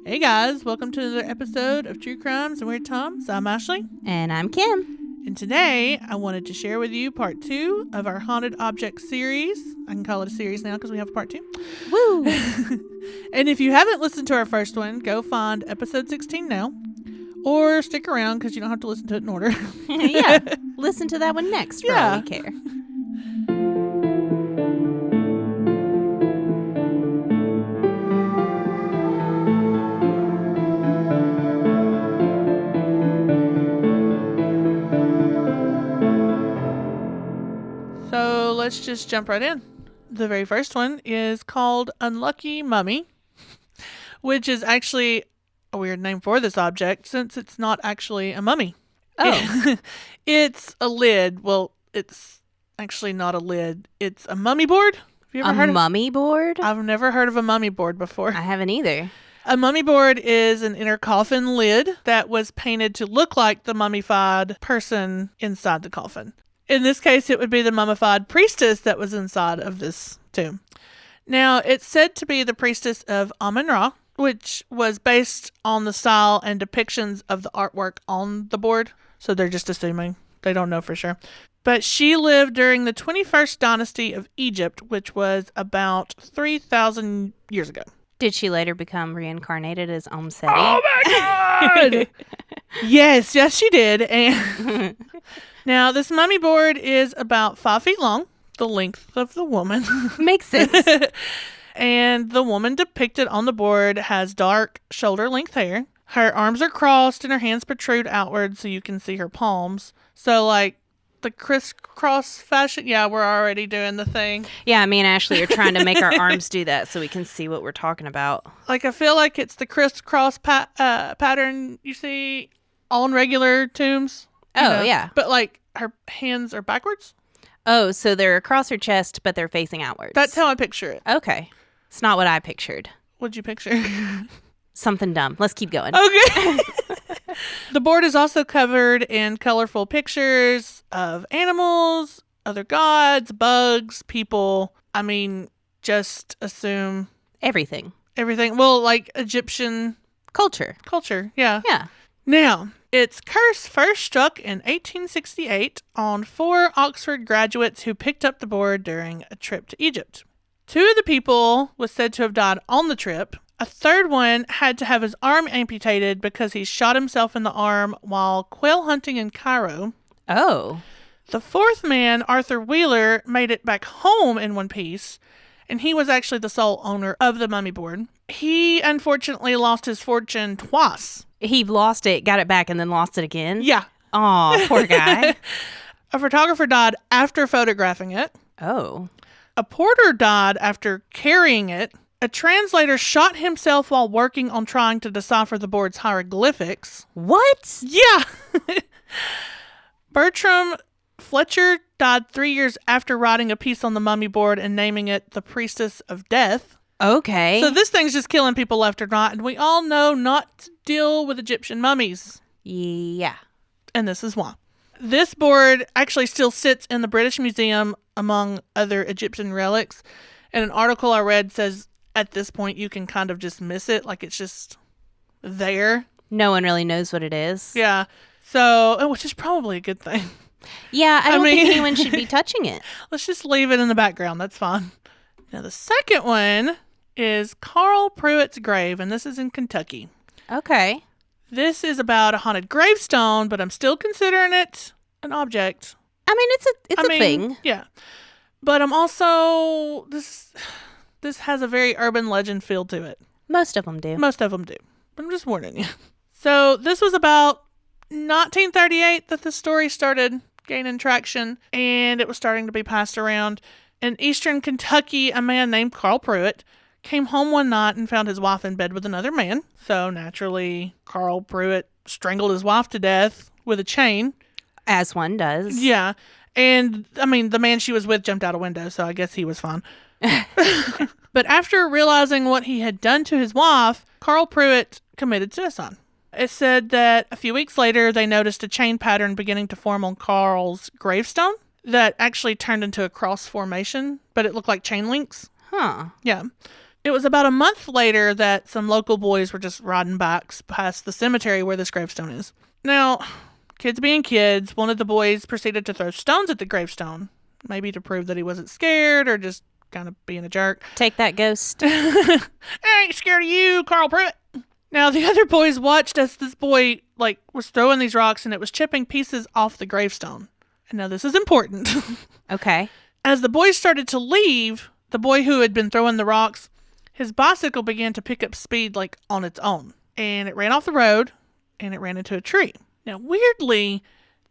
Hey guys, welcome to another episode of True Crimes and Weird Toms. I'm Ashley. And I'm Kim. And today I wanted to share with you part 2 of our Haunted Object series. I can call it a series now because we have a part 2. Woo! And if you haven't listened to our first one, go find episode 16 now. Or stick around because you don't have to listen to it in order. Yeah, listen to that one next for all we care. So let's just jump right in. The very first one is called Unlucky Mummy, which is actually a weird name for this object since it's not actually a mummy. Oh. It's a lid. Well, it's actually not a lid. It's a mummy board. Have you ever heard A mummy board? I've never heard of a mummy board before. I haven't either. A mummy board is an inner coffin lid that was painted to look like the mummified person inside the coffin. In this case, it would be the mummified priestess that was inside of this tomb. Now, it's said to be the priestess of Amun-Ra, which was based on the style and depictions of the artwork on the board. So they're just assuming. They don't know for sure. But she lived during the 21st dynasty of Egypt, which was about 3,000 years ago. Did she later become reincarnated as Seti? Oh my God! Yes, she did. And now, this mummy board is about 5 feet long, the length of the woman. Makes sense. And the woman depicted on the board has dark shoulder-length hair. Her arms are crossed and her hands protrude outward so you can see her palms. So, like, the crisscross fashion. Yeah, we're already doing the thing. Yeah, me and Ashley are trying to make our arms do that so we can see what we're talking about. Like, I feel like it's the crisscross pattern you see on regular tombs. Yeah. But, like, her hands are backwards. Oh, so they're across her chest, but they're facing outwards. That's how I picture it. Okay. It's not what I pictured. What'd you picture? Something dumb. Let's keep going. Okay. The board is also covered in colorful pictures of animals, other gods, bugs, people. I mean, just assume Everything. Well, like Egyptian Culture. Yeah. Yeah. Now, its curse first struck in 1868 on 4 Oxford graduates who picked up the board during a trip to Egypt. 2 of the people was said to have died on the trip. A third one had to have his arm amputated because he shot himself in the arm while quail hunting in Cairo. Oh. The 4th man, Arthur Wheeler, made it back home in one piece, and he was actually the sole owner of the mummy board. He unfortunately lost his fortune twice. He lost it, got it back, and then lost it again? Yeah. Aw, poor guy. A photographer died after photographing it. Oh. A porter died after carrying it. A translator shot himself while working on trying to decipher the board's hieroglyphics. What? Yeah. Bertram Fletcher died 3 years after writing a piece on the mummy board and naming it the Priestess of Death. Okay. So this thing's just killing people left and right, and we all know not to deal with Egyptian mummies. Yeah. And this is why. This board actually still sits in the British Museum among other Egyptian relics. And an article I read says at this point you can kind of just miss it. Like it's just there. No one really knows what it is. Yeah. So, which is probably a good thing. Yeah, I don't think anyone should be touching it. Let's just leave it in the background. That's fine. Now, the second one is Carl Pruitt's grave, and this is in Kentucky. Okay. This is about a haunted gravestone, but I'm still considering it an object. I mean, it's a thing. Yeah. But I'm also, this has a very urban legend feel to it. Most of them do. Most of them do. But I'm just warning you. So this was about 1938 that the story started gaining traction, and it was starting to be passed around. In eastern Kentucky, a man named Carl Pruitt came home one night and found his wife in bed with another man. So naturally, Carl Pruitt strangled his wife to death with a chain. As one does. Yeah. And, I mean, the man she was with jumped out a window, so I guess he was fine. But after realizing what he had done to his wife, Carl Pruitt committed suicide. It said that a few weeks later, they noticed a chain pattern beginning to form on Carl's gravestone that actually turned into a cross formation, but it looked like chain links. Huh. Yeah. It was about a month later that some local boys were just riding bikes past the cemetery where this gravestone is. Now, kids being kids, one of the boys proceeded to throw stones at the gravestone, maybe to prove that he wasn't scared or just kind of being a jerk. Take that, ghost. I ain't scared of you, Carl Pruitt. Now, the other boys watched as this boy, was throwing these rocks and it was chipping pieces off the gravestone. And now this is important. Okay. As the boys started to leave, the boy who had been throwing the rocks, his bicycle began to pick up speed on its own. And it ran off the road and it ran into a tree. Now, weirdly,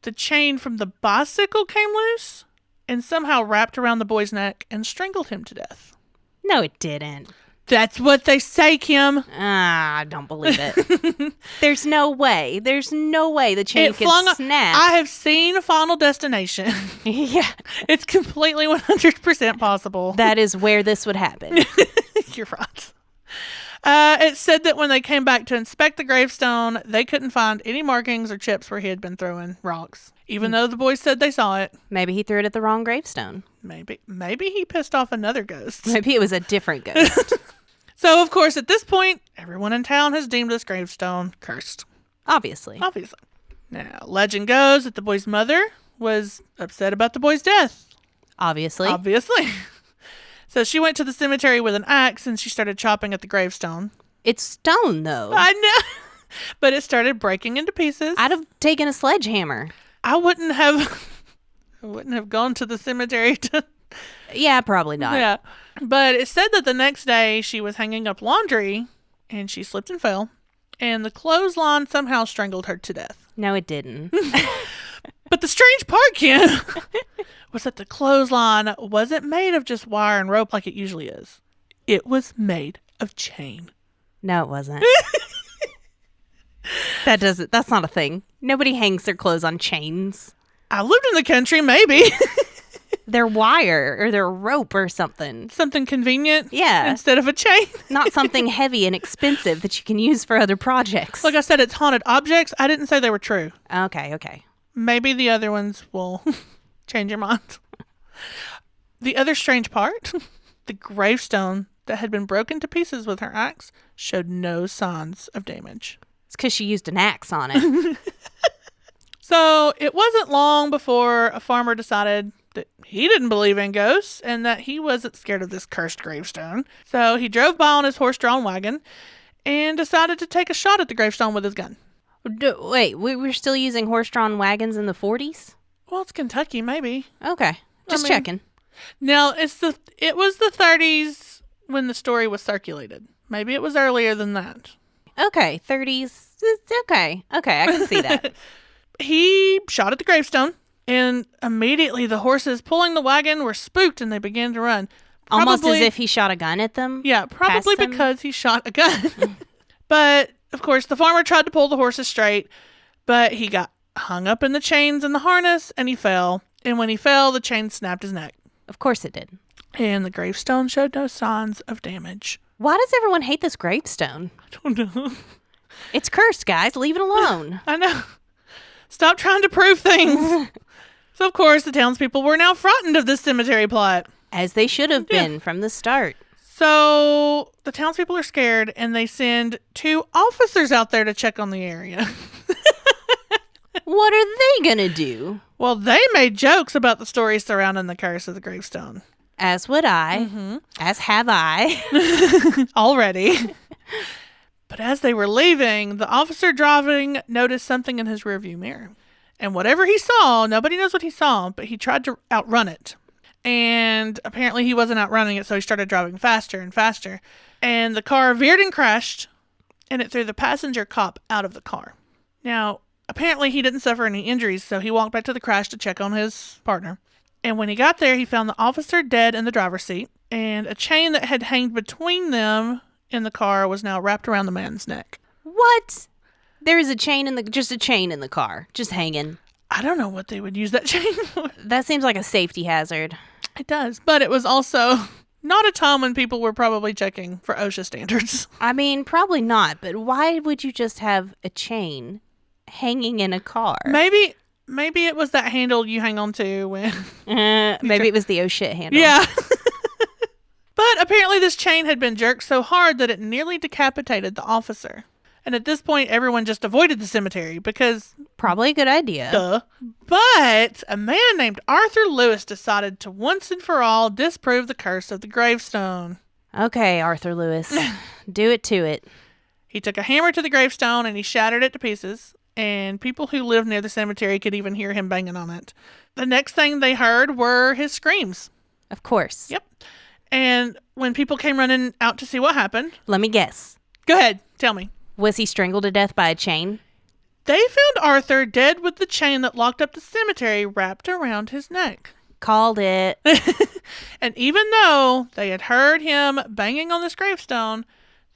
the chain from the bicycle came loose and somehow wrapped around the boy's neck and strangled him to death. No, it didn't. That's what they say, Kim. I don't believe it. There's no way. There's no way the chain could snap. I have seen Final Destination. Yeah. It's completely 100% possible. That is where this would happen. You're right. It said that when they came back to inspect the gravestone, they couldn't find any markings or chips where he had been throwing rocks, even though the boys said they saw it. Maybe he threw it at the wrong gravestone. Maybe he pissed off another ghost. Maybe it was a different ghost. So, of course, at this point, everyone in town has deemed this gravestone cursed. Obviously. Now, legend goes that the boy's mother was upset about the boy's death. Obviously. So she went to the cemetery with an axe and she started chopping at the gravestone. It's stone, though. I know. But it started breaking into pieces. I'd have taken a sledgehammer. I wouldn't have gone to the cemetery to... Yeah, probably not. Yeah. But it said that the next day she was hanging up laundry and she slipped and fell. And the clothesline somehow strangled her to death. No, it didn't. But the strange part, Kim, was that the clothesline wasn't made of just wire and rope like it usually is. It was made of chain. No, it wasn't. That's not a thing. Nobody hangs their clothes on chains. I lived in the country, maybe. They're wire or they're rope or something. Something convenient. Yeah. Instead of a chain. Not something heavy and expensive that you can use for other projects. Like I said, it's haunted objects. I didn't say they were true. Okay. Maybe the other ones will change your mind. The other strange part, the gravestone that had been broken to pieces with her axe showed no signs of damage. It's because she used an axe on it. So it wasn't long before a farmer decided that he didn't believe in ghosts and that he wasn't scared of this cursed gravestone. So he drove by on his horse-drawn wagon and decided to take a shot at the gravestone with his gun. Wait, we were still using horse-drawn wagons in the 40s? Well, it's Kentucky, maybe. Okay, just checking. Now, it was the 30s when the story was circulated. Maybe it was earlier than that. Okay, 30s. Okay, I can see that. He shot at the gravestone, and immediately the horses pulling the wagon were spooked and they began to run. Almost as if he shot a gun at them? Yeah, probably because he shot a gun. But, of course, the farmer tried to pull the horses straight, but he got hung up in the chains and the harness, and he fell. And when he fell, the chain snapped his neck. Of course it did. And the gravestone showed no signs of damage. Why does everyone hate this gravestone? I don't know. It's cursed, guys. Leave it alone. I know. Stop trying to prove things. So, of course, the townspeople were now frightened of this cemetery plot. As they should have been from the start. So, the townspeople are scared, and they send 2 officers out there to check on the area. What are they going to do? Well, they made jokes about the stories surrounding the curse of the gravestone. As would I. Mm-hmm. As have I. Already. But as they were leaving, the officer driving noticed something in his rearview mirror. And whatever he saw, nobody knows what he saw, but he tried to outrun it. And apparently he wasn't outrunning it, so he started driving faster and faster. And the car veered and crashed, and it threw the passenger cop out of the car. Now, apparently he didn't suffer any injuries, so he walked back to the crash to check on his partner. And when he got there, he found the officer dead in the driver's seat, and a chain that had hanged between them in the car was now wrapped around the man's neck. What? There is a chain just a chain in the car, just hanging. I don't know what they would use that chain for. That seems like a safety hazard. It does, but it was also not a time when people were probably checking for OSHA standards. I mean, probably not, but why would you just have a chain hanging in a car? Maybe it was that handle you hang on to when... Maybe it was the oh shit handle. Yeah. But apparently this chain had been jerked so hard that it nearly decapitated the officer. And at this point, everyone just avoided the cemetery because... Probably a good idea. Duh. But a man named Arthur Lewis decided to once and for all disprove the curse of the gravestone. Okay, Arthur Lewis. Do it to it. He took a hammer to the gravestone and he shattered it to pieces. And people who lived near the cemetery could even hear him banging on it. The next thing they heard were his screams. Of course. Yep. And when people came running out to see what happened... Let me guess. Go ahead. Tell me. Was he strangled to death by a chain? They found Arthur dead with the chain that locked up the cemetery wrapped around his neck. Called it. And even though they had heard him banging on this gravestone,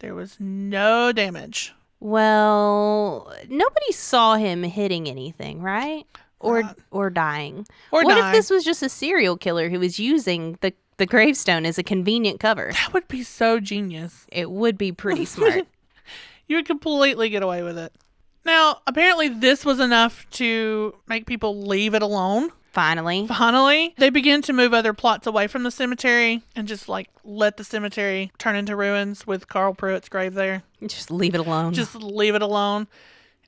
there was no damage. Well, nobody saw him hitting anything, right? Or dying. Or what dying. if this was just a serial killer who was using the gravestone as a convenient cover? That would be so genius. It would be pretty smart. You would completely get away with it. Now, apparently this was enough to make people leave it alone. Finally, they began to move other plots away from the cemetery and just let the cemetery turn into ruins with Carl Pruitt's grave there. just leave it alone. Just leave it alone.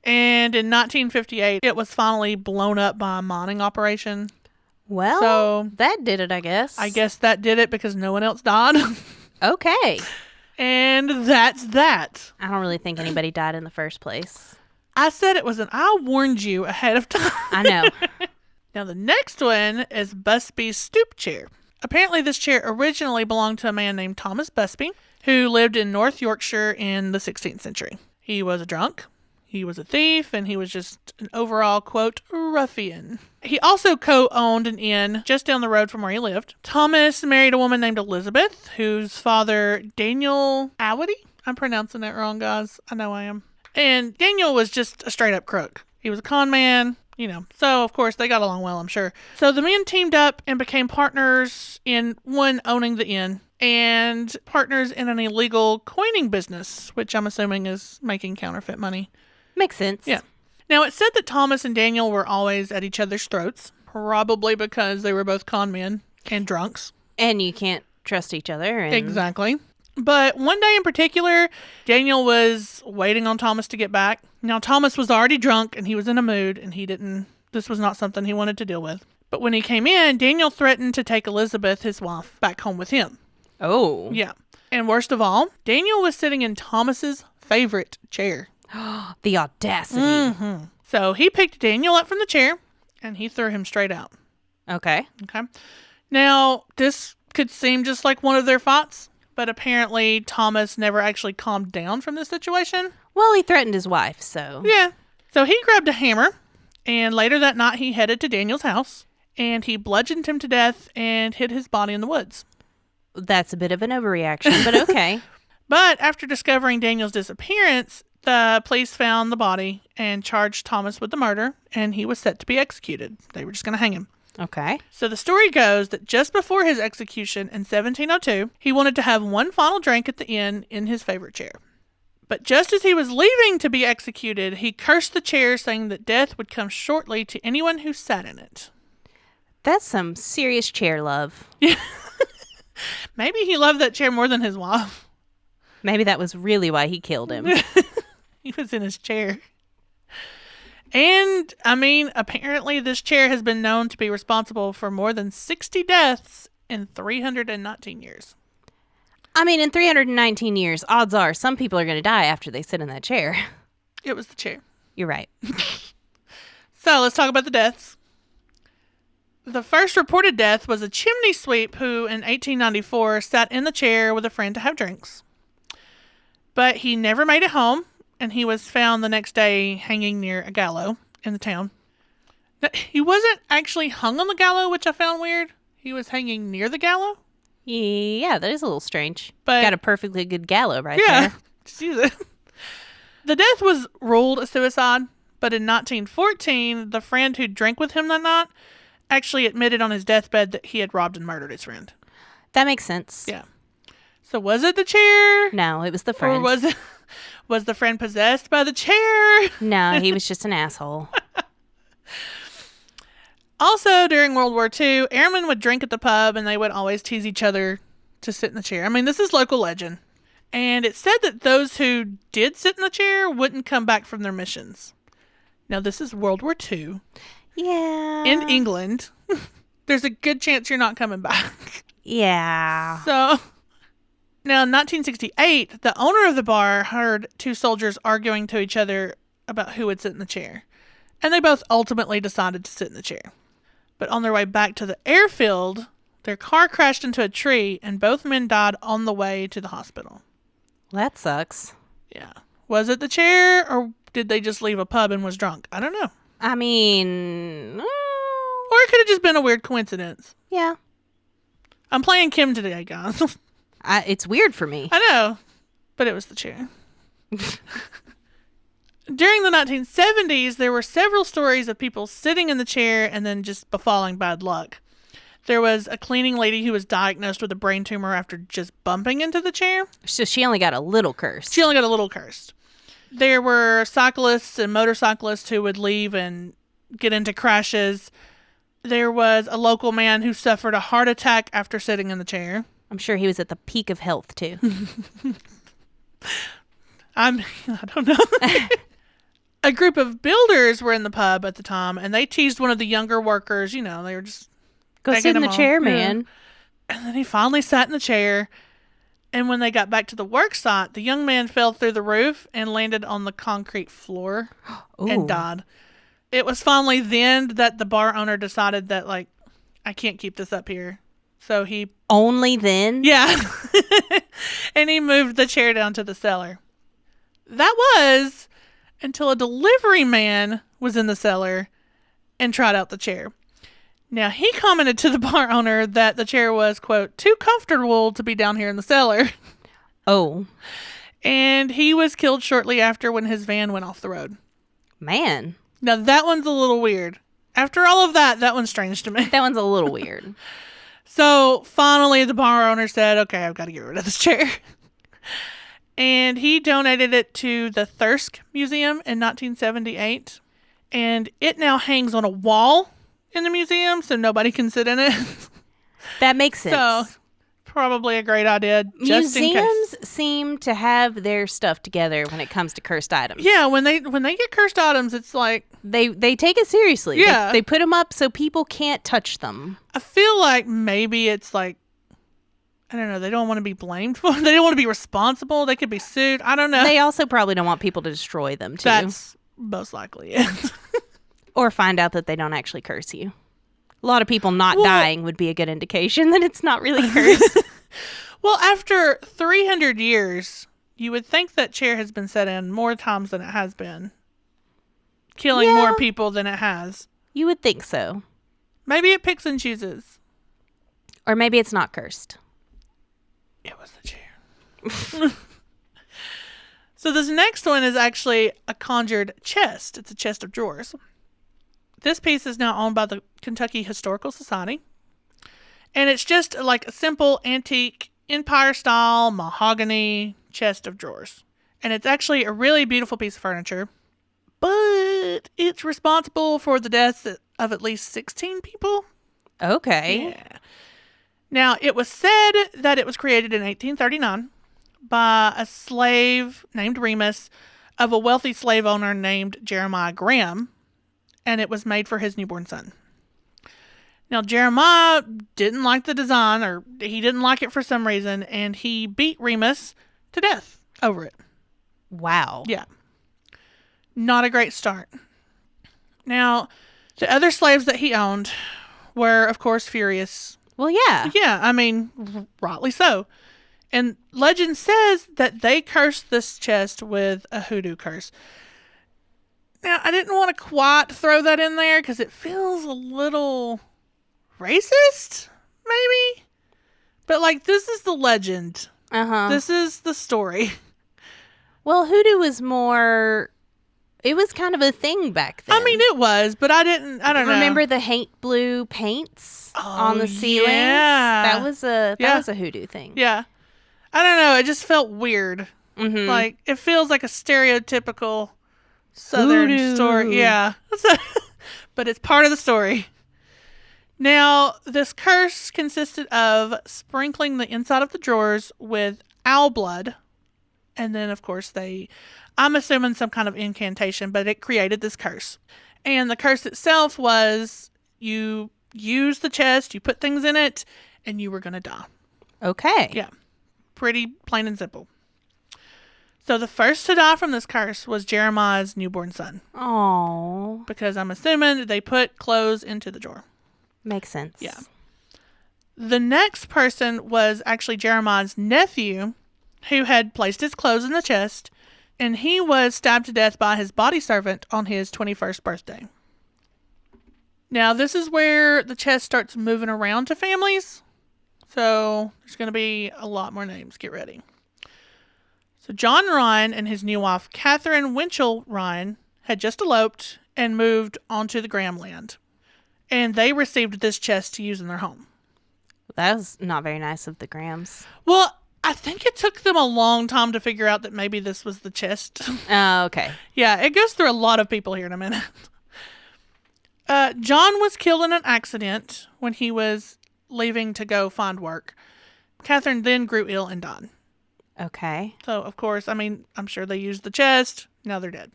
And in 1958, it was finally blown up by a mining operation. Well, So that did it, I guess. I guess that did it because no one else died. Okay. And that's that. I don't really think anybody died in the first place. I said it was I warned you ahead of time. I know. Now, the next one is Busby's stoop chair. Apparently, this chair originally belonged to a man named Thomas Busby, who lived in North Yorkshire in the 16th century. He was a drunk, he was a thief, and he was just an overall, quote, ruffian. He also co-owned an inn just down the road from where he lived. Thomas married a woman named Elizabeth, whose father, Daniel Awady. I'm pronouncing that wrong, guys. I know I am. And Daniel was just a straight-up crook. He was a con man. So of course they got along well, I'm sure. So the men teamed up and became partners in one owning the inn and partners in an illegal coining business, which I'm assuming is making counterfeit money. Makes sense. Yeah. Now it's said that Thomas and Daniel were always at each other's throats, probably because they were both con men and drunks. And you can't trust each other. Exactly. But one day in particular, Daniel was waiting on Thomas to get back. Now, Thomas was already drunk and he was in a mood and this was not something he wanted to deal with. But when he came in, Daniel threatened to take Elizabeth, his wife, back home with him. Oh. Yeah. And worst of all, Daniel was sitting in Thomas's favorite chair. The audacity. Mm-hmm. So he picked Daniel up from the chair and he threw him straight out. Okay. Now, this could seem just like one of their fights. But apparently, Thomas never actually calmed down from this situation. Well, he threatened his wife, so... Yeah. So he grabbed a hammer, and later that night he headed to Daniel's house, and he bludgeoned him to death and hid his body in the woods. That's a bit of an overreaction, but okay. But after discovering Daniel's disappearance, the police found the body and charged Thomas with the murder, and he was set to be executed. They were just going to hang him. Okay. So the story goes that just before his execution in 1702, he wanted to have one final drink at the inn in his favorite chair. But just as he was leaving to be executed, he cursed the chair, saying that death would come shortly to anyone who sat in it. That's some serious chair love. Maybe he loved that chair more than his wife. Maybe that was really why he killed him. He was in his chair. And, apparently this chair has been known to be responsible for more than 60 deaths in 319 years. In 319 years, odds are some people are going to die after they sit in that chair. It was the chair. You're right. So, let's talk about the deaths. The first reported death was a chimney sweep who, in 1894, sat in the chair with a friend to have drinks. But he never made it home. And he was found the next day hanging near a gallows in the town. Now, he wasn't actually hung on the gallows, which I found weird. He was hanging near the gallows. Yeah, that is a little strange. But got a perfectly good gallows right yeah, there. just use it. The death was ruled a suicide, but in 1914, the friend who drank with him that night actually admitted on his deathbed that he had robbed and murdered his friend. That makes sense. Yeah. So was it the chair? No, it was the friend. Or was the friend possessed by the chair? No, he was just an asshole. Also, during World War II, airmen would drink at the pub and they would always tease each other to sit in the chair. I mean, this is local legend. And it said that those who did sit in the chair wouldn't come back from their missions. Now, this is World War II. Yeah. In England. There's a good chance you're not coming back. Yeah. So, now in 1968, the owner of the bar heard two soldiers arguing to each other about who would sit in the chair. And they both ultimately decided to sit in the chair. But on their way back to the airfield, their car crashed into a tree and both men died on the way to the hospital. That sucks. Yeah. Was it the chair or did they just leave a pub and was drunk? I don't know. I mean... Or it could have just been a weird coincidence. Yeah. I'm playing Kim today, guys. It's weird for me. I know. But it was the chair. During the 1970s, there were several stories of people sitting in the chair and then just befalling bad luck. There was a cleaning lady who was diagnosed with a brain tumor after just bumping into the chair. So she only got a little cursed. She only got a little cursed. There were cyclists and motorcyclists who would leave and get into crashes. There was a local man who suffered a heart attack after sitting in the chair. I'm sure he was at the peak of health, too. I don't know. A group of builders were in the pub at the time, and they teased one of the younger workers. You know, they were just... Go sit in the chair, man. Yeah. And then he finally sat in the chair. And when they got back to the work site, the young man fell through the roof and landed on the concrete floor and died. It was finally then that the bar owner decided that, like, I can't keep this up here. So he... Only then? Yeah. And he moved the chair down to the cellar. That was until a delivery man was in the cellar and tried out the chair. Now, he commented to the bar owner that the chair was, quote, too comfortable to be down here in the cellar. Oh. And he was killed shortly after when his van went off the road. Man. Now, that one's a little weird. After all of that, that one's strange to me. That one's a little weird. So, finally, the bar owner said, okay, I've got to get rid of this chair. And he donated it to the Thirsk Museum in 1978. And it now hangs on a wall in the museum, so nobody can sit in it. That makes sense. So, probably a great idea, just in case. Museums seem to have their stuff together when it comes to cursed items. Yeah, when they get cursed items, it's like... They take it seriously. Yeah. They put them up so people can't touch them. I feel like maybe it's like, I don't know, they don't want to be blamed for it. They don't want to be responsible. They could be sued. I don't know. They also probably don't want people to destroy them, too. That's most likely it. Or find out that they don't actually curse you. A lot of people not dying would be a good indication that it's not really cursed. Well, after 300 years, you would think that chair has been set in more times than it has been. Killing more people than it has. You would think so. Maybe it picks and chooses. Or maybe it's not cursed. It was the chair. So this next one is actually a conjured chest. It's a chest of drawers. This piece is now owned by the Kentucky Historical Society. And it's just like a simple antique Empire-style mahogany chest of drawers. And it's actually a really beautiful piece of furniture. But it's responsible for the deaths of at least 16 people. Okay. Yeah. Now, it was said that it was created in 1839 by a slave named Remus of a wealthy slave owner named Jeremiah Graham. And it was made for his newborn son. Now, Jeremiah didn't like the design, or he didn't like it for some reason, and he beat Remus to death over it. Wow. Yeah. Not a great start. Now, the other slaves that he owned were, of course, furious. Well, yeah. Yeah, I mean, rightly so. And legend says that they cursed this chest with a hoodoo curse. Now, I didn't want to quite throw that in there because it feels a little racist, maybe? But, like, this is the legend. Uh-huh. This is the story. Well, hoodoo was more... It was kind of a thing back then. I mean, it was, but I don't know. Remember the Hank Blue paints on the ceilings? Yeah. That was a hoodoo thing. Yeah. I don't know. It just felt weird. Mm-hmm. Like, it feels like a stereotypical Southern Hoodoo. story. Yeah. But it's part of the story. Now, this curse consisted of sprinkling the inside of the drawers with owl blood. And then, of course, I'm assuming some kind of incantation, but it created this curse. And the curse itself was you use the chest, you put things in it, and you were going to die. Okay. Yeah. Pretty plain and simple. So the first to die from this curse was Jeremiah's newborn son. Oh. Because I'm assuming they put clothes into the drawer. Makes sense. Yeah. The next person was actually Jeremiah's nephew, who had placed his clothes in the chest, and he was stabbed to death by his body servant on his 21st birthday. Now, this is where the chest starts moving around to families. So there's going to be a lot more names. Get ready. So John Ryan and his new wife, Catherine Winchell Ryan, had just eloped and moved onto the Graham land. And they received this chest to use in their home. That was not very nice of the Grahams. Well, I think it took them a long time to figure out that maybe this was the chest. Oh, okay. Yeah, it goes through a lot of people here in a minute. John was killed in an accident when he was leaving to go find work. Catherine then grew ill and died. Okay. So, of course, I'm sure they used the chest. Now they're dead.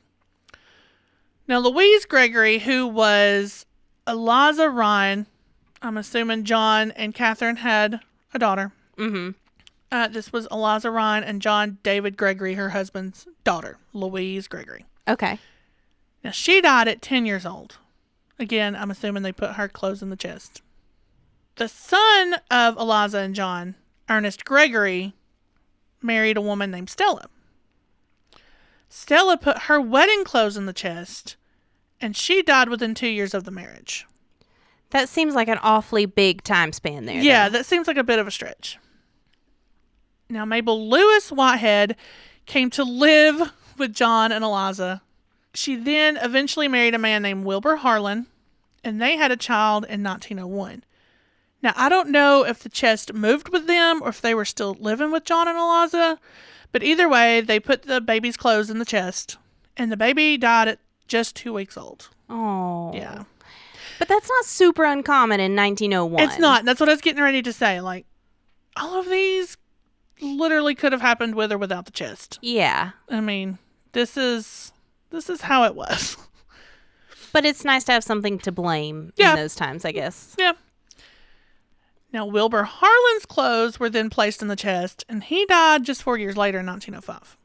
Now, Louise Gregory, who was Eliza Ryan, I'm assuming John and Catherine had a daughter. Mm-hmm. This was Eliza Ryan and John David Gregory, her husband's daughter, Louise Gregory. Okay. Now, she died at 10 years old. Again, I'm assuming they put her clothes in the chest. The son of Eliza and John, Ernest Gregory, married a woman named Stella. Stella put her wedding clothes in the chest, and she died within 2 years of the marriage. That seems like an awfully big time span there. Yeah, though. that seems like a bit of a stretch. Now, Mabel Lewis Whitehead came to live with John and Eliza. She then eventually married a man named Wilbur Harlan, and they had a child in 1901. Now, I don't know if the chest moved with them or if they were still living with John and Eliza, but either way, they put the baby's clothes in the chest, and the baby died at just 2 weeks old. Oh. Yeah. But that's not super uncommon in 1901. It's not. That's what I was getting ready to say. Like, all of these literally could have happened with or without the chest. Yeah. I mean, this is how it was. But it's nice to have something to blame in those times, I guess. Yeah. Now, Wilbur Harlan's clothes were then placed in the chest, and he died just 4 years later in 1905.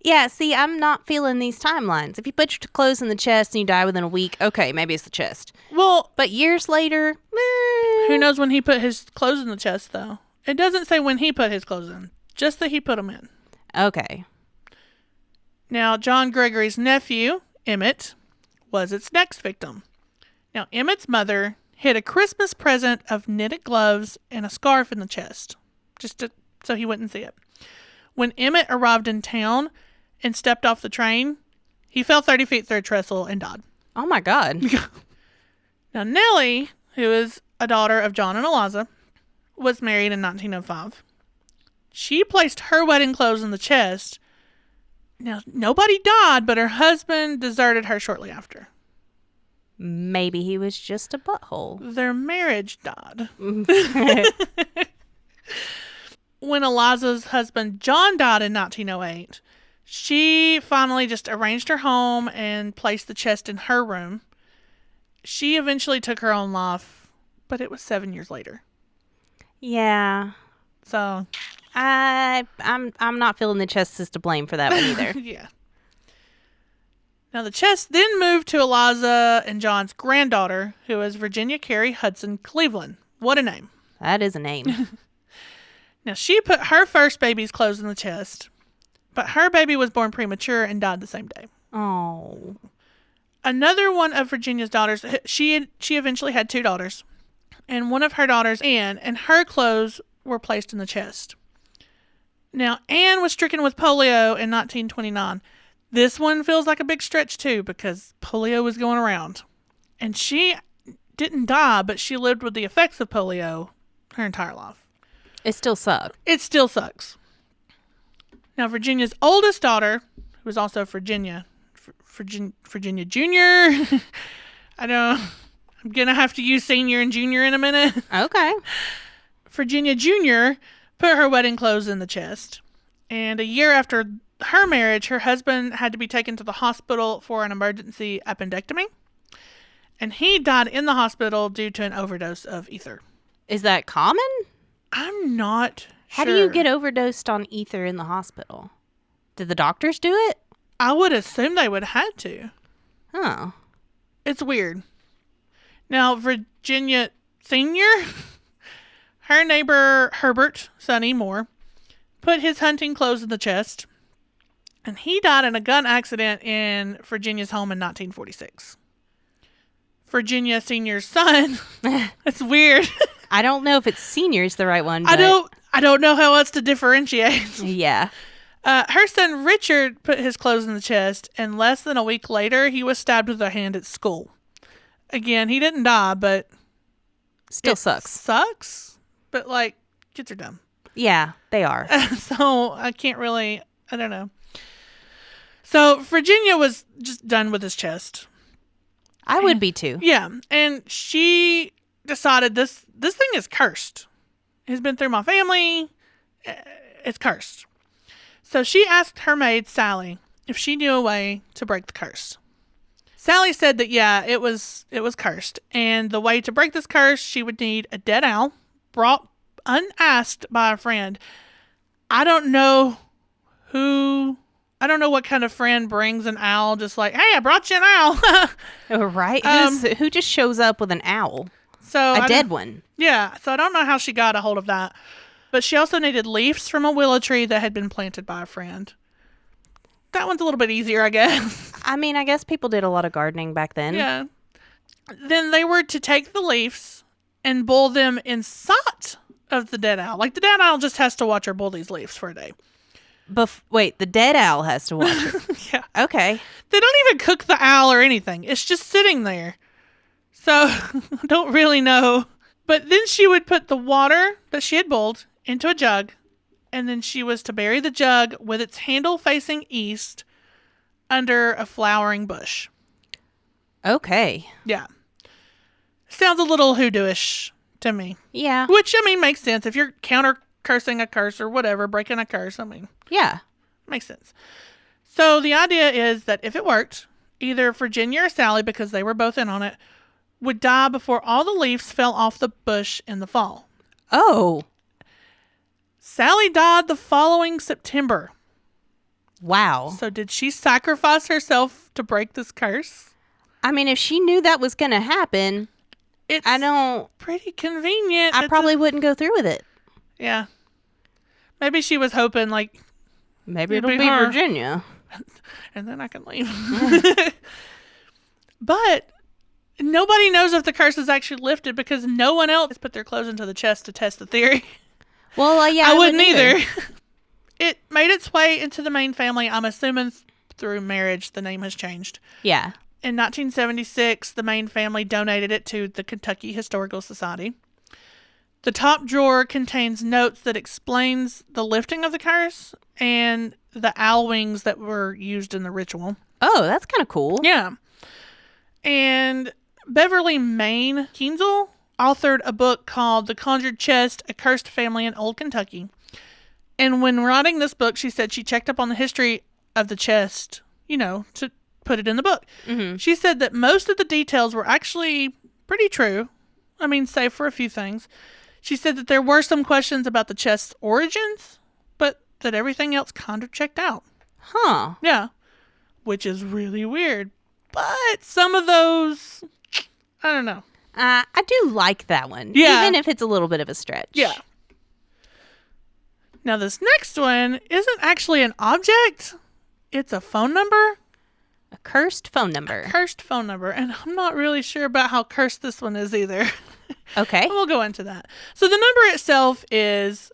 Yeah, see, I'm not feeling these timelines. If you put your clothes in the chest and you die within a week, okay, maybe it's the chest. Well, But years later, who knows when he put his clothes in the chest, though? It doesn't say when he put his clothes in, just that he put them in. Okay. Now, John Gregory's nephew, Emmett, was its next victim. Now, Emmett's mother hid a Christmas present of knitted gloves and a scarf in the chest, so he wouldn't see it. When Emmett arrived in town and stepped off the train, he fell 30 feet through a trestle and died. Oh, my God. Now, Nellie, who is a daughter of John and Eliza, was married in 1905. She placed her wedding clothes in the chest. Now, nobody died, but her husband deserted her shortly after. Maybe he was just a butthole. Their marriage died. When Eliza's husband John died in 1908, she finally just arranged her home and placed the chest in her room. She eventually took her own life, but it was 7 years later. Yeah. So I'm not feeling the chest is to blame for that one either. yeah. Now the chest then moved to Eliza and John's granddaughter, who is Virginia Carey Hudson Cleveland. What a name. That is a name. Now she put her first baby's clothes in the chest, but her baby was born premature and died the same day. Oh. Another one of Virginia's daughters, she eventually had 2 daughters, and one of her daughters, Anne, and her clothes were placed in the chest. Now, Anne was stricken with polio in 1929. This one feels like a big stretch, too, because polio was going around. And she didn't die, but she lived with the effects of polio her entire life. It still sucks. It still sucks. Now, Virginia's oldest daughter, who was also Virginia Jr., I'm I'm going to have to use senior and junior in a minute. Okay. Virginia Jr. put her wedding clothes in the chest. And a year after her marriage, her husband had to be taken to the hospital for an emergency appendectomy. And he died in the hospital due to an overdose of ether. Is that common? I'm not How sure. do you get overdosed on ether in the hospital? Did the doctors do it? I would assume they would have had to. Oh. It's weird. Now, Virginia Sr., her neighbor Herbert Sonny Moore, put his hunting clothes in the chest, and he died in a gun accident in Virginia's home in 1946. Virginia Sr.'s son, it's weird. I don't know if it's senior's the right one. But... I don't know how else to differentiate. Yeah. Her son Richard put his clothes in the chest, and less than a week later, he was stabbed with a hand at school. Again, he didn't die, but Still sucks. Sucks, but like, kids are dumb. Yeah, they are. So I don't know. So Virginia was just done with his chest. I would be too. Yeah, and she decided this thing is cursed. It's been through my family. It's cursed. So she asked her maid, Sally, if she knew a way to break the curse. Sally said that, yeah, it was cursed. And the way to break this curse, she would need a dead owl brought unasked by a friend. I don't know what kind of friend brings an owl just like, hey, I brought you an owl. Right? Who just shows up with an owl? So A dead one. Yeah, so I don't know how she got a hold of that. But she also needed leaves from a willow tree that had been planted by a friend. That one's a little bit easier, I guess. I mean, I guess people did a lot of gardening back then. Yeah. Then they were to take the leaves and boil them in sight of the dead owl. Like, the dead owl just has to watch her boil these leaves for a day. Wait, the dead owl has to watch it. Yeah. Okay. They don't even cook the owl or anything. It's just sitting there. So, I don't really know. But then she would put the water that she had boiled into a jug, and then she was to bury the jug with its handle facing east under a flowering bush. Okay. Yeah. Sounds a little hoodoo-ish to me. Yeah. Which, I mean, makes sense. If you're counter-cursing a curse or whatever, breaking a curse, I mean, Yeah. makes sense. So the idea is that if it worked, either Virginia or Sally, because they were both in on it, would die before all the leaves fell off the bush in the fall. Oh. Sally died the following September. Wow. So did she sacrifice herself to break this curse? I mean, if she knew that was going to happen, It's pretty convenient. I probably wouldn't go through with it. Yeah. Maybe she was hoping, like, Maybe It'd it'll be be her. Virginia. and then I can leave. But nobody knows if the curse is actually lifted because no one else put their clothes into the chest to test the theory. Well, yeah, I wouldn't either. It made its way into the main family. I'm assuming through marriage, the name has changed. Yeah. In 1976, the Main family donated it to the Kentucky Historical Society. The top drawer contains notes that explains the lifting of the curse and the owl wings that were used in the ritual. Oh, that's kind of cool. Yeah. And Beverly Main Kienzle authored a book called The Conjured Chest, A Cursed Family in Old Kentucky. And when writing this book, she said she checked up on the history of the chest, to put it in the book. Mm-hmm. She said that most of the details were actually pretty true. I mean, save for a few things. She said that there were some questions about the chest's origins, but that everything else kind of checked out. Huh. Yeah. Which is really weird. But some of those, I don't know. I do like that one. Yeah. Even if it's a little bit of a stretch. Yeah. Now, this next one isn't actually an object. It's a phone number. A cursed phone number. Cursed phone number. And I'm not really sure about how cursed this one is either. Okay. We'll go into that. So the number itself is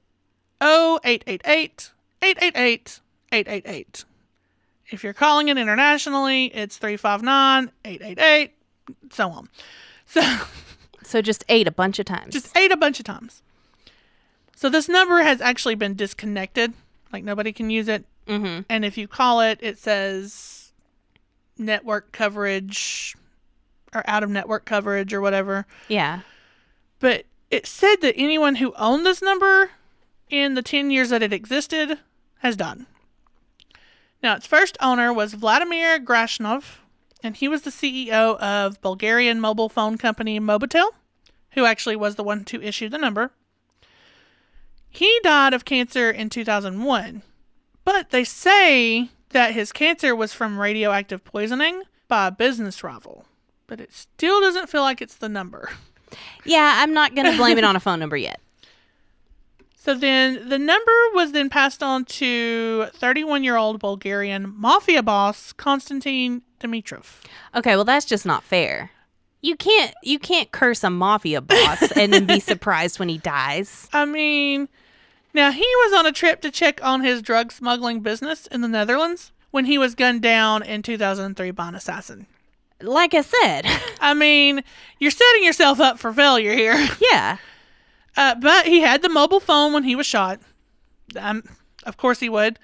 0888-888-888. If you're calling it internationally, it's 359-888, so on. So just 8 a bunch of times. Just 8 a bunch of times. So this number has actually been disconnected. Like, nobody can use it. Mm-hmm. And if you call it, it says network coverage or out of network coverage or whatever. Yeah. But it said that anyone who owned this number in the 10 years that it existed has died. Now, its first owner was Vladimir Grashnov, and he was the CEO of Bulgarian mobile phone company Mobitel, who actually was the one to issue the number. He died of cancer in 2001, but they say that his cancer was from radioactive poisoning by a business rival. But it still doesn't feel like it's the number. Yeah, I'm not going to blame it on a phone number yet. So then the number was then passed on to 31-year-old Bulgarian mafia boss Konstantin Dimitrov. Okay, well, that's just not fair. You can't curse a mafia boss and then be surprised when he dies. I mean, now he was on a trip to check on his drug smuggling business in the Netherlands when he was gunned down in 2003 by an assassin. Like I said. I mean, you're setting yourself up for failure here. Yeah. But he had the mobile phone when he was shot. Of course he would.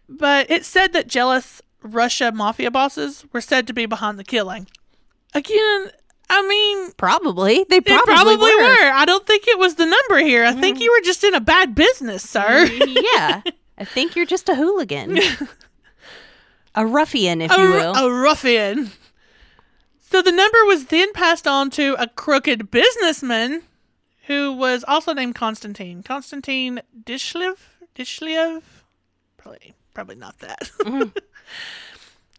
But it said that jealous Russia mafia bosses were said to be behind the killing. Again, I mean... Probably. They probably were. I don't think it was the number here. I think you were just in a bad business, sir. Yeah. I think you're just a hooligan. A ruffian, if you will. A ruffian. So the number was then passed on to a crooked businessman who was also named Konstantin. Konstantin Dishliev? Probably not that. Mm-hmm.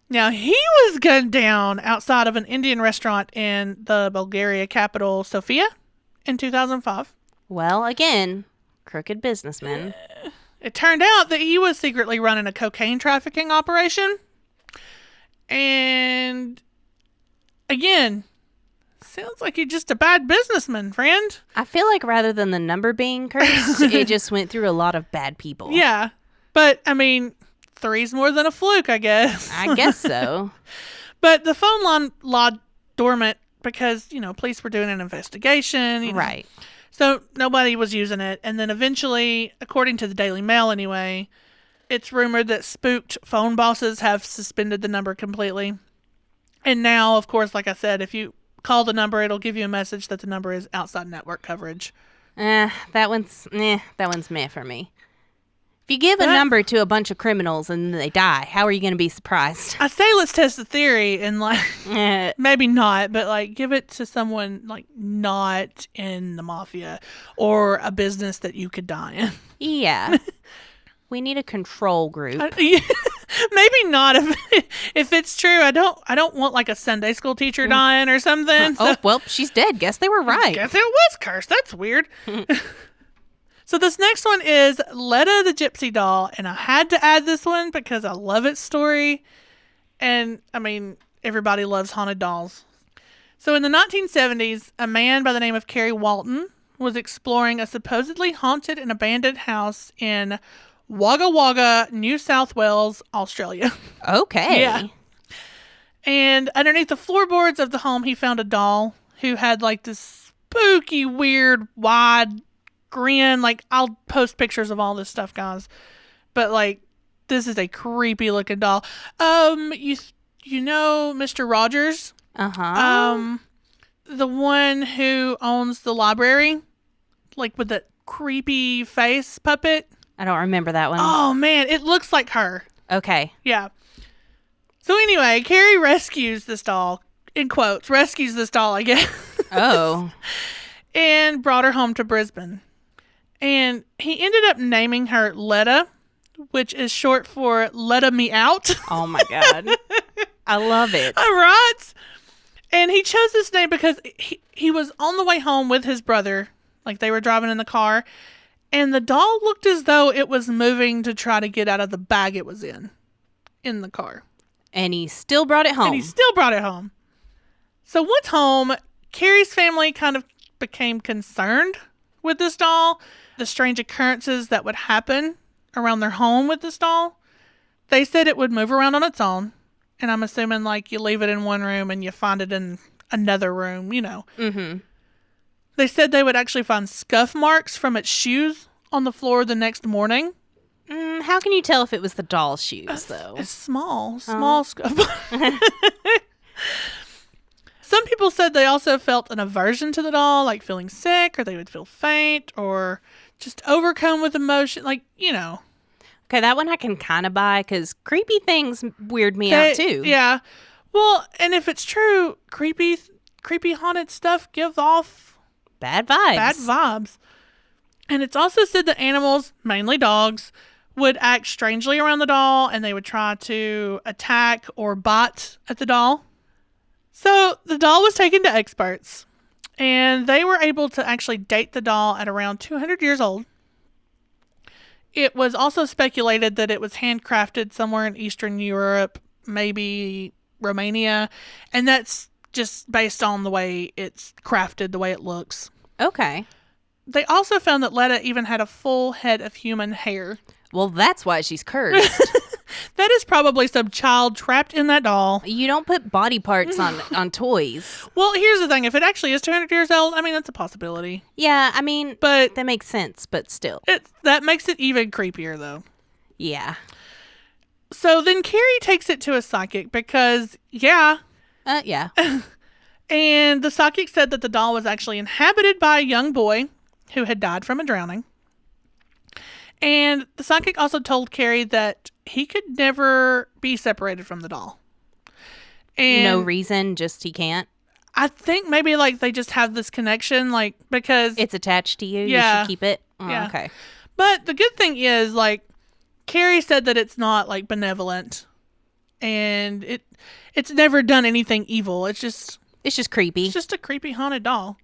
Now, he was gunned down outside of an Indian restaurant in the Bulgaria capital, Sofia, in 2005. Well, again, crooked businessman. It turned out that he was secretly running a cocaine trafficking operation. And, again... sounds like you're just a bad businessman, friend. I feel like rather than the number being cursed, it just went through a lot of bad people. Yeah. But, I mean, 3's more than a fluke, I guess. I guess so. But the phone line lied dormant because, police were doing an investigation. Right. So nobody was using it. And then eventually, according to the Daily Mail anyway, it's rumored that spooked phone bosses have suspended the number completely. And now, of course, like I said, if you call the number, it'll give you a message that the number is outside network coverage. That one's meh for me. If you give a number to a bunch of criminals and they die, how are you going to be surprised? I say let's test the theory and maybe not, but give it to someone not in the mafia or a business that you could die in. Yeah. We need a control group. Maybe not if it's true. I don't want a Sunday school teacher dying or something. Well, she's dead. Guess they were right. Guess it was cursed. That's weird. So this next one is Leda the Gypsy Doll, and I had to add this one because I love its story. And I mean, everybody loves haunted dolls. So in the 1970s, a man by the name of Kerry Walton was exploring a supposedly haunted and abandoned house in Wagga Wagga, New South Wales, Australia. Okay. Yeah. And underneath the floorboards of the home, he found a doll who had this spooky, weird, wide grin. I'll post pictures of all this stuff, guys. But this is a creepy looking doll. You know Mr. Rogers? Uh-huh. The one who owns the library? With that creepy face puppet? I don't remember that one. Oh, man. It looks like her. Okay. Yeah. So anyway, Carrie rescues this doll. In quotes. Rescues this doll, I guess. Oh. And brought her home to Brisbane. And he ended up naming her Leda, which is short for Leda Me Out. Oh, my God. I love it. Right? And he chose this name because he was on the way home with his brother. They were driving in the car. And the doll looked as though it was moving to try to get out of the bag it was in the car. And he still brought it home. So once home, Carrie's family kind of became concerned with this doll, the strange occurrences that would happen around their home with this doll. They said it would move around on its own. And I'm assuming you leave it in one room and you find it in another room, Mm-hmm. They said they would actually find scuff marks from its shoes on the floor the next morning. How can you tell if it was the doll's shoes, though? It's small scuff. Some people said they also felt an aversion to the doll, like feeling sick, or they would feel faint, or just overcome with emotion. Like, Okay, that one I can kind of buy because creepy things weird me out too. Yeah. Well, and if it's true, creepy haunted stuff gives off bad vibes. Bad vibes. And it's also said that animals, mainly dogs, would act strangely around the doll, and they would try to attack or bite at the doll. So the doll was taken to experts, and they were able to actually date the doll at around 200 years old. It was also speculated that it was handcrafted somewhere in Eastern Europe, maybe Romania, and that's just based on the way it's crafted, the way it looks. Okay. They also found that Letta even had a full head of human hair. Well, that's why she's cursed. That is probably some child trapped in that doll. You don't put body parts on toys. Well, here's the thing. If it actually is 200 years old, I mean, that's a possibility. Yeah, I mean, but that makes sense, but still. That makes it even creepier, though. Yeah. So then Carrie takes it to a psychic because, yeah. Yeah. And the psychic said that the doll was actually inhabited by a young boy who had died from a drowning. And the psychic also told Carrie that he could never be separated from the doll. And no reason, just he can't? I think maybe like they just have this connection, like, because it's attached to you. Yeah. You should keep it. Oh, yeah. Okay. But the good thing is, like, Carrie said that it's not like benevolent, and it's never done anything evil. It's just creepy. It's just a creepy haunted doll.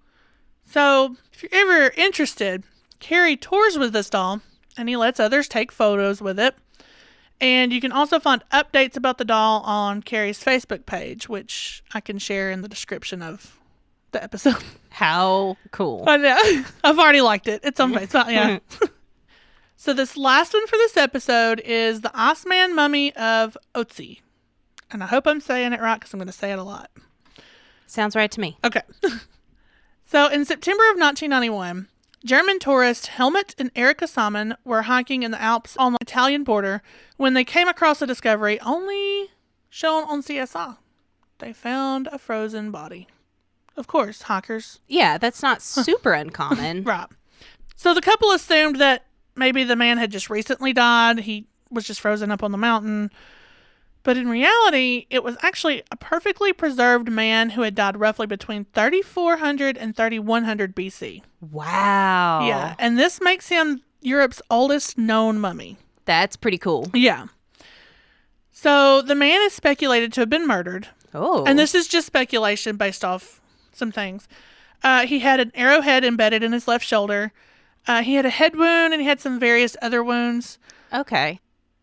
So if you're ever interested, Carrie tours with this doll, and he lets others take photos with it. And you can also find updates about the doll on Carrie's Facebook page, which I can share in the description of the episode. How cool. I know. I've already liked it. It's on Facebook. Yeah. So this last one for this episode is the Iceman Mummy of Otzi. And I hope I'm saying it right because I'm going to say it a lot. Sounds right to me. Okay. So in September of 1991, German tourist Helmut and Erika Salmon were hiking in the Alps on the Italian border when they came across a discovery only shown on CSI. They found a frozen body. Of course, hikers. Yeah, that's not super uncommon. Right. So the couple assumed that maybe the man had just recently died. He was just frozen up on the mountain. But in reality, it was actually a perfectly preserved man who had died roughly between 3400 and 3100 BC. Wow. Yeah, and this makes him Europe's oldest known mummy. That's pretty cool. Yeah. So the man is speculated to have been murdered. Oh. And this is just speculation based off some things. He had an arrowhead embedded in his left shoulder. He had a head wound, and he had some various other wounds. Okay.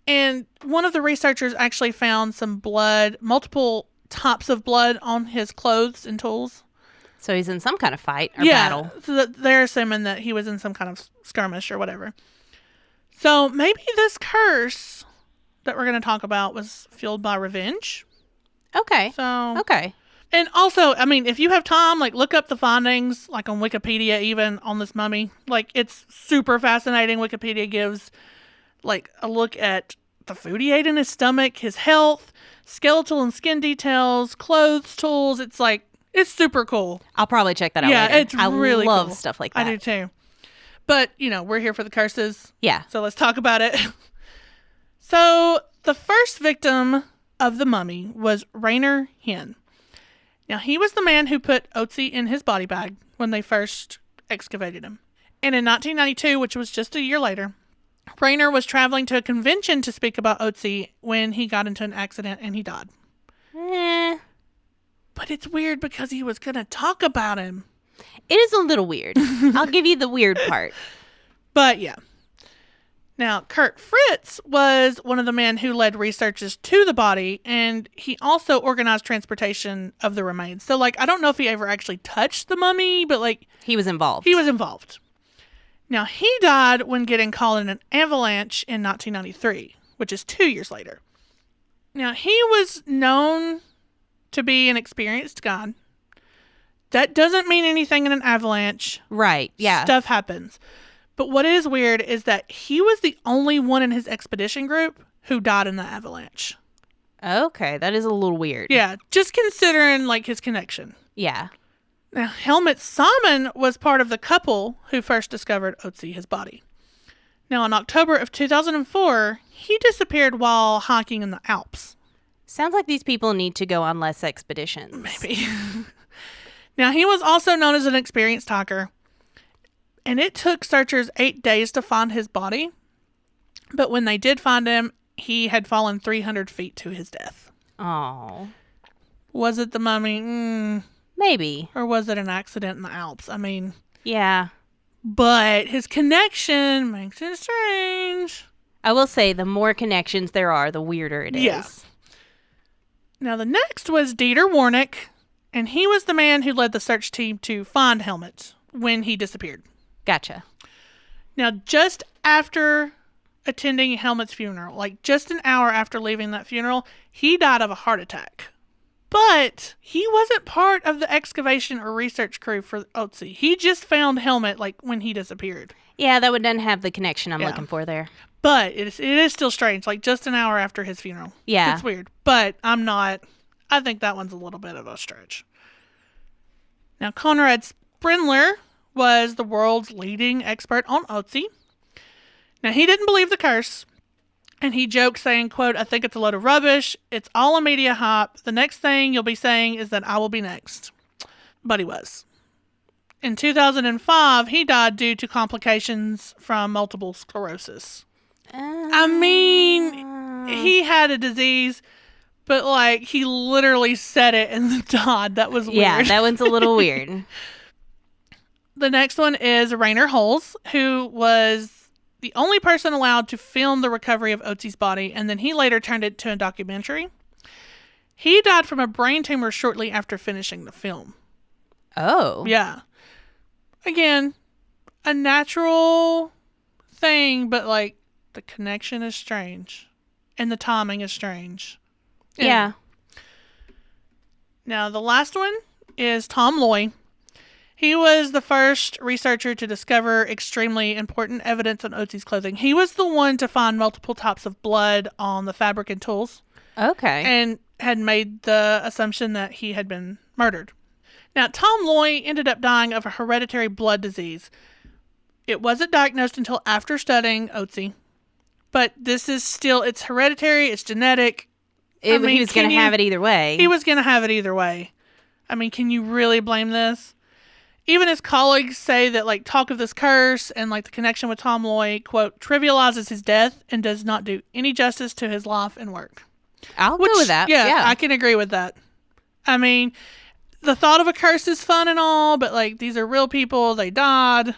And one of the researchers actually found some blood, multiple types of blood on his clothes and tools. So he's in some kind of fight or battle. So they're assuming that he was in some kind of skirmish or whatever. So maybe this curse that we're going to talk about was fueled by revenge. Okay. So okay. And also, I mean, if you have time, like, look up the findings, like on Wikipedia, even on this mummy. Like, it's super fascinating. Wikipedia gives like a look at the food he ate in his stomach, his health, skeletal and skin details, clothes, tools. It's like, it's super cool. I'll probably check that out later. It's really love cool. Stuff like that. I do too. But, we're here for the curses. Yeah. So let's talk about it. So the first victim of the mummy was Rainer Hen. Now, he was the man who put Otzi in his body bag when they first excavated him. And in 1992, which was just a year later, Rainer was traveling to a convention to speak about Otzi when he got into an accident and he died. But it's weird because he was going to talk about him. It is a little weird. I'll give you the weird part. But yeah. Now, Kurt Fritz was one of the men who led researchers to the body, and he also organized transportation of the remains. So, like, I don't know if he ever actually touched the mummy, but, like... He was involved. He was involved. Now, he died when getting caught in an avalanche in 1993, which is 2 years later. Now, he was known to be an experienced guide. That doesn't mean anything in an avalanche. Right, yeah. Stuff happens. But what is weird is that he was the only one in his expedition group who died in the avalanche. Okay, that is a little weird. Yeah, just considering, like, his connection. Yeah. Now, Helmut Salmon was part of the couple who first discovered Otzi, his body. Now, in October of 2004, he disappeared while hiking in the Alps. Sounds like these people need to go on less expeditions. Maybe. Now, he was also known as an experienced hiker, and it took searchers 8 days to find his body. But when they did find him, he had fallen 300 feet to his death. Oh. Was it the mummy? Maybe. Or was it an accident in the Alps? I mean... Yeah. But his connection makes it strange. I will say, the more connections there are, the weirder it is. Yeah. Now, the next was Dieter Warnick, and he was the man who led the search team to find Helmut when he disappeared. Gotcha. Now, just after attending Helmut's funeral, like just an hour after leaving that funeral, he died of a heart attack. But he wasn't part of the excavation or research crew for Otzi. He just found Helmut like when he disappeared. Yeah, that would then have the connection I'm looking for there. But it is still strange, like just an hour after his funeral. Yeah. It's weird. But I think that one's a little bit of a stretch. Now, Konrad Sprindler was the world's leading expert on Otzi. Now, he didn't believe the curse. And he joked saying, quote, "I think it's a load of rubbish. It's all a media hype. The next thing you'll be saying is that I will be next." But he was. In 2005, he died due to complications from multiple sclerosis. I mean, he had a disease, but like he literally said it and then died. That was weird. Yeah, that one's a little weird. The next one is Rainer Holz, who was the only person allowed to film the recovery of Otzi's body, and then he later turned it to a documentary. He died from a brain tumor shortly after finishing the film. Oh. Yeah. Again, a natural thing, but like the connection is strange. And the timing is strange. Yeah. Now, the last one is Tom Loy. He was the first researcher to discover extremely important evidence on Otzi's clothing. He was the one to find multiple types of blood on the fabric and tools. Okay. And had made the assumption that he had been murdered. Now, Tom Loy ended up dying of a hereditary blood disease. It wasn't diagnosed until after studying Otzi. But this is still, it's hereditary, it's genetic. He was going to have it either way. He was going to have it either way. I mean, can you really blame this? Even his colleagues say that, like, talk of this curse and, like, the connection with Tom Loy, quote, trivializes his death and does not do any justice to his life and work. I'll go with that. Yeah, I can agree with that. I mean, the thought of a curse is fun and all, but, like, these are real people. They died.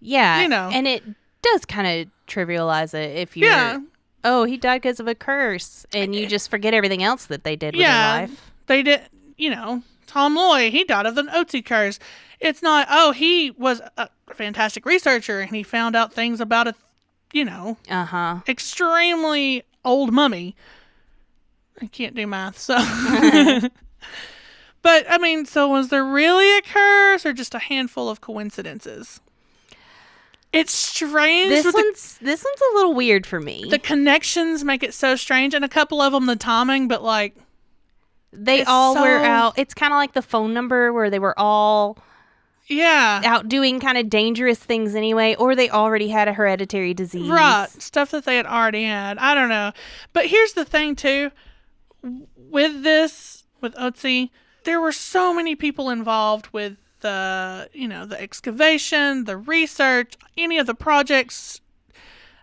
Yeah. You know. And it does kind of trivialize it if you're... Yeah. Oh, he died because of a curse. And you just forget everything else that they did with their life. They did, you know, Tom Loy, he died of an Otzi curse. It's not, oh, he was a fantastic researcher and he found out things about a, you know, extremely old mummy. I can't do math, so. But, I mean, so was there really a curse or just a handful of coincidences? It's strange. This one's a little weird for me. The connections make it so strange, and a couple of them the timing, but like they all were out. It's kind of like the phone number where they were all out doing kind of dangerous things anyway, or they already had a hereditary disease. Right, stuff that they had already had. I don't know. But here's the thing too, with Otzi, there were so many people involved with the excavation, the research, any of the projects.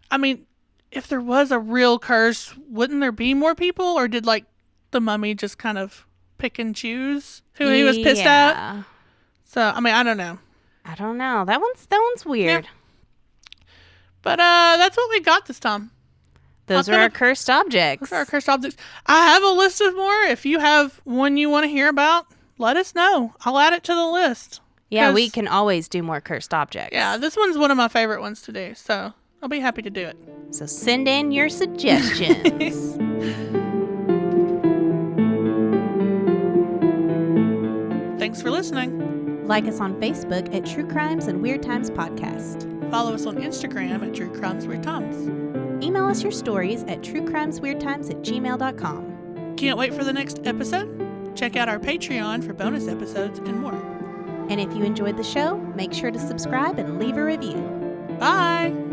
I mean, if there was a real curse, wouldn't there be more people? Or did, like, the mummy just kind of pick and choose who he was pissed at? So, I mean, I don't know. That one's weird. Yeah. But that's what we got this time. Those are our cursed objects. Those are our cursed objects. I have a list of more. If you have one you want to hear about, let us know. I'll add it to the list. Yeah, we can always do more cursed objects. Yeah, this one's one of my favorite ones to do, so I'll be happy to do it. So send in your suggestions. Thanks for listening. Like us on Facebook at True Crimes and Weird Times Podcast. Follow us on Instagram at True Crimes Weird Times. Email us your stories at truecrimesweirdtimes@gmail.com. Can't wait for the next episode? Check out our Patreon for bonus episodes and more. And if you enjoyed the show, make sure to subscribe and leave a review. Bye!